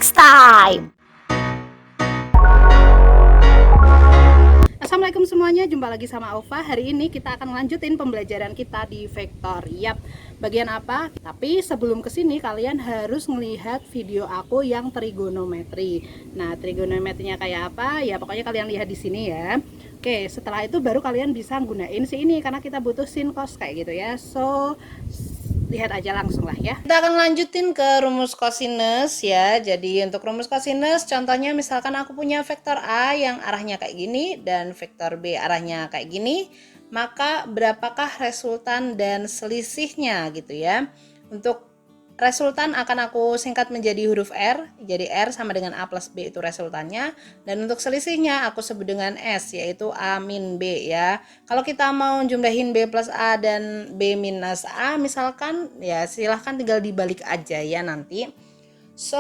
next time. Assalamualaikum semuanya, jumpa lagi sama Aufa. Hari ini kita akan lanjutin pembelajaran kita di vektor. Yap, bagian apa? Tapi sebelum kesini kalian harus melihat video aku yang trigonometri. Nah, trigonometrinya kayak apa? Ya pokoknya kalian lihat di sini ya. Oke, setelah itu baru kalian bisa gunain si ini karena kita butuh sin cos kayak gitu ya. So, lihat aja langsung lah ya. Kita akan lanjutin ke rumus cosinus ya. Jadi untuk rumus cosinus contohnya misalkan aku punya vektor A yang arahnya kayak gini dan vektor B arahnya kayak gini, maka berapakah resultan dan selisihnya gitu ya. Untuk resultan akan aku singkat menjadi huruf R, jadi R sama dengan A plus B itu resultannya. Dan untuk selisihnya aku sebut dengan S, yaitu A min B ya. Kalau kita mau jumlahin B plus A dan B minus A misalkan, ya silahkan tinggal dibalik aja ya nanti. So,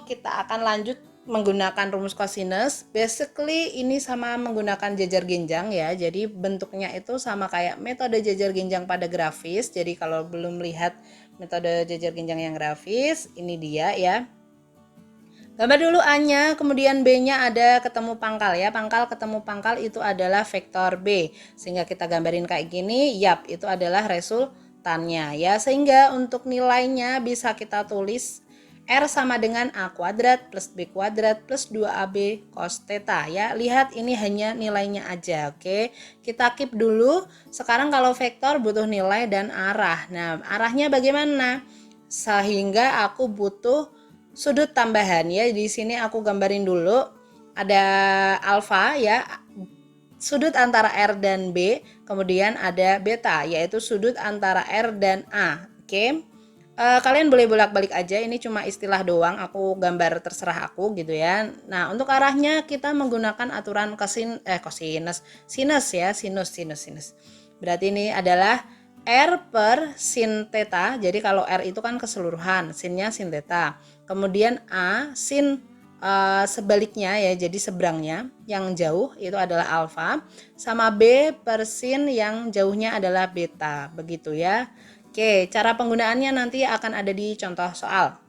kita akan lanjut menggunakan rumus cosinus. Basically ini sama menggunakan jajar genjang ya. Jadi bentuknya itu sama kayak metode jajar genjang pada grafis. Jadi kalau belum lihat metode jajar genjang yang grafis, ini dia ya. Gambar dulu A-nya, kemudian B-nya ada ketemu pangkal ya. Pangkal ketemu pangkal itu adalah vektor B. Sehingga kita gambarin kayak gini, yap, itu adalah resultannya ya. Sehingga untuk nilainya bisa kita tulis R sama dengan A kuadrat plus B kuadrat plus 2AB cos theta ya. Lihat ini hanya nilainya aja, oke. Kita keep dulu. Sekarang kalau vektor butuh nilai dan arah. Nah, arahnya bagaimana? Sehingga aku butuh sudut tambahan ya. Di sini aku gambarin dulu. Ada alfa ya. Sudut antara R dan B, kemudian ada beta yaitu sudut antara R dan A. Oke. Kalian boleh bolak-balik aja, ini cuma istilah doang, aku gambar terserah aku gitu ya. Nah, untuk arahnya kita menggunakan aturan kosinus, sinus ya, sinus. Berarti ini adalah R per sin theta. Jadi kalau R itu kan keseluruhan, sinnya sin theta. Kemudian A sin sebaliknya ya, jadi seberangnya yang jauh itu adalah alfa, sama B per sin yang jauhnya adalah beta, begitu ya. Oke, cara penggunaannya nanti akan ada di contoh soal.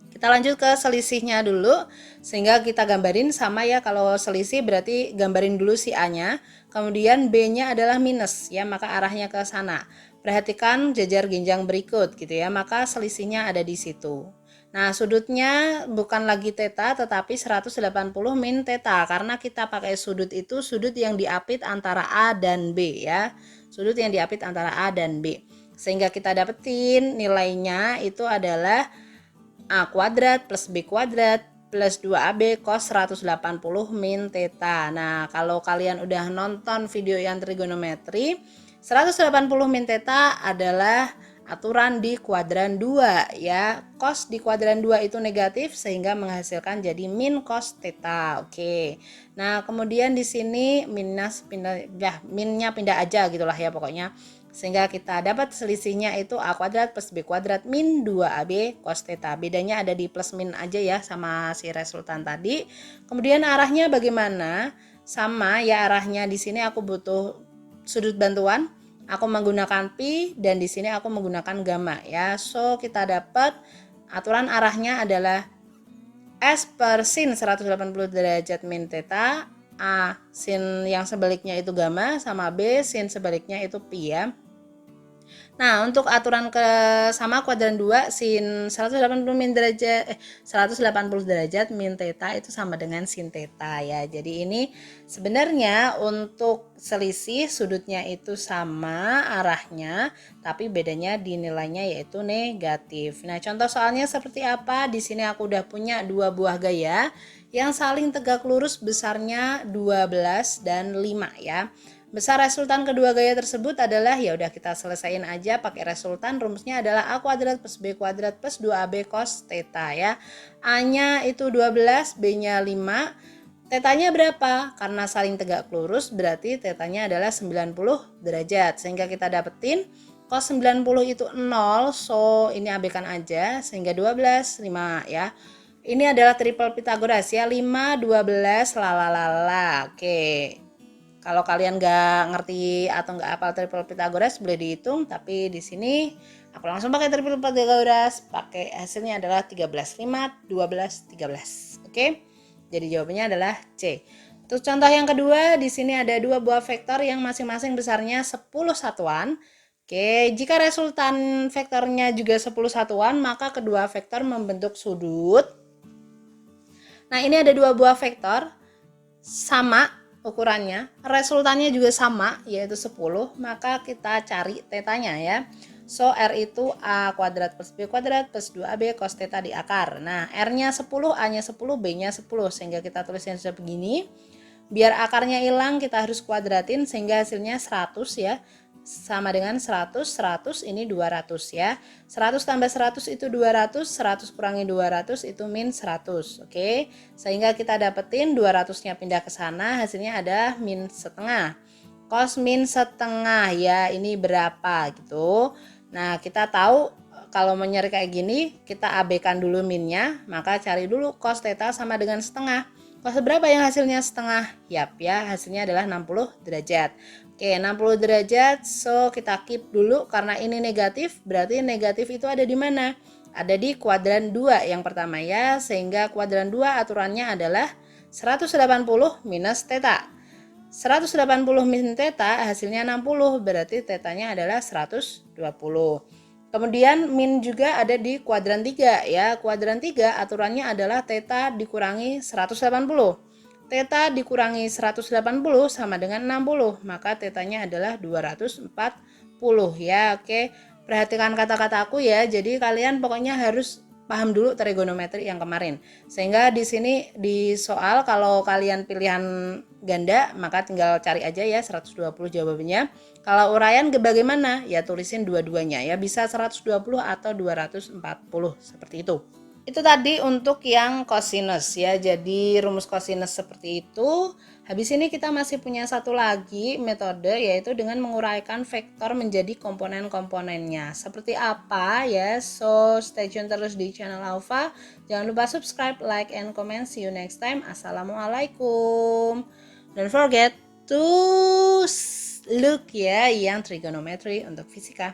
Kita lanjut ke selisihnya dulu, sehingga kita gambarin sama ya. Kalau selisih berarti gambarin dulu si A-nya, kemudian B-nya adalah minus ya, maka arahnya ke sana. Perhatikan jajar genjang berikut gitu ya, maka selisihnya ada di situ. Nah, sudutnya bukan lagi theta tetapi 180 min theta karena kita pakai sudut itu sudut yang diapit antara A dan B ya. Sudut yang diapit antara A dan B. Sehingga kita dapetin nilainya itu adalah A kuadrat plus B kuadrat plus 2AB cos 180 min theta. Nah, kalau kalian udah nonton video yang trigonometri, 180 min theta adalah aturan di kuadran 2 ya. Cos di kuadran 2 itu negatif sehingga menghasilkan jadi min cos theta. Oke. Nah, kemudian di sini minus pindah ya, minnya pindah aja gitulah ya pokoknya. Sehingga kita dapat selisihnya itu A kuadrat plus B kuadrat min 2AB cos theta. Bedanya ada di plus min aja ya sama si resultan tadi. Kemudian arahnya bagaimana? Sama ya, arahnya di sini aku butuh sudut bantuan. Aku menggunakan pi dan di sini aku menggunakan gamma ya. So kita dapat aturan arahnya adalah S per sin 180 derajat min theta, A sin yang sebaliknya itu gamma, sama B sin sebaliknya itu pi ya. Nah, untuk aturan ke sama kuadran 2 sin 180 min derajat 180 derajat min theta itu sama dengan sin theta ya. Jadi ini sebenarnya untuk selisih sudutnya itu sama arahnya, tapi bedanya di nilainya yaitu negatif. Nah, contoh soalnya seperti apa? Di sini aku udah punya dua buah gaya yang saling tegak lurus besarnya 12 dan 5 ya. Besar resultan kedua gaya tersebut adalah, ya udah kita selesaiin aja pakai resultan. Rumusnya adalah A kuadrat plus B kuadrat plus 2AB cos theta ya. A-nya itu 12, B-nya 5. Tetanya berapa? Karena saling tegak lurus berarti tetanya adalah 90 derajat. Sehingga kita dapetin cos 90 itu 0, so ini abaikan aja. Sehingga 12, 5 ya. Ini adalah triple Pitagoras ya, 5, 12, lalalala. Oke. Kalau kalian nggak ngerti atau nggak hafal triple Pitagoras boleh dihitung, tapi di sini Aku langsung pakai triple Pythagoras, pakai hasilnya adalah 13, 5, 12, 13. Oke, jadi jawabannya adalah C. Untuk contoh yang kedua, di sini ada dua buah vektor yang masing-masing besarnya 10 satuan. Oke, jika resultan vektornya juga 10 satuan, maka kedua vektor membentuk sudut. Nah, ini ada dua buah vektor sama ukurannya, resultannya juga sama yaitu 10, maka kita cari tetanya ya. So R itu A kuadrat plus B kuadrat plus 2AB cos theta di akar. Nah, R-nya 10, A-nya 10, B-nya 10, sehingga kita tulisnya sudah begini. Biar akarnya hilang kita harus kuadratin sehingga hasilnya 100 ya. Sama dengan 100, 100 ini 200 ya. 100 tambah 100 itu 200, 100 kurangi 200 itu min 100. Oke, sehingga kita dapetin 200-nya pindah ke sana, hasilnya ada min setengah. Cos min setengah ya, ini berapa gitu. Nah, kita tahu kalau mau nyari kayak gini, kita abaikan dulu minnya, maka cari dulu cos theta sama dengan setengah. Cos berapa yang hasilnya setengah? Yap ya, hasilnya adalah 60 derajat. Oke, 60 derajat, so kita keep dulu karena ini negatif, berarti negatif itu ada di mana? Ada di kuadran 2 yang pertama ya, sehingga kuadran 2 aturannya adalah 180 minus theta. 180 min theta hasilnya 60, berarti tetanya adalah 120. Kemudian min juga ada di kuadran 3 ya. Kuadran 3 aturannya adalah theta dikurangi 180. Theta dikurangi 180 sama dengan 60, maka tetanya adalah 240 ya. Oke, perhatikan kata-kataku ya. Jadi kalian pokoknya harus paham dulu trigonometri yang kemarin. Sehingga di sini di soal kalau kalian pilihan ganda maka tinggal cari aja ya 120 jawabannya. Kalau uraian bagaimana? Ya tulisin dua-duanya ya, bisa 120 atau 240 seperti itu. Itu tadi untuk yang cosinus ya. Jadi rumus cosinus seperti itu. Habis ini kita masih punya satu lagi metode, yaitu dengan menguraikan vektor menjadi komponen-komponennya. Seperti apa ya? So stay tune terus di channel Alpha. Jangan lupa subscribe, like, and comment. See you next time. Assalamualaikum. Don't forget to look ya yang trigonometry untuk fisika.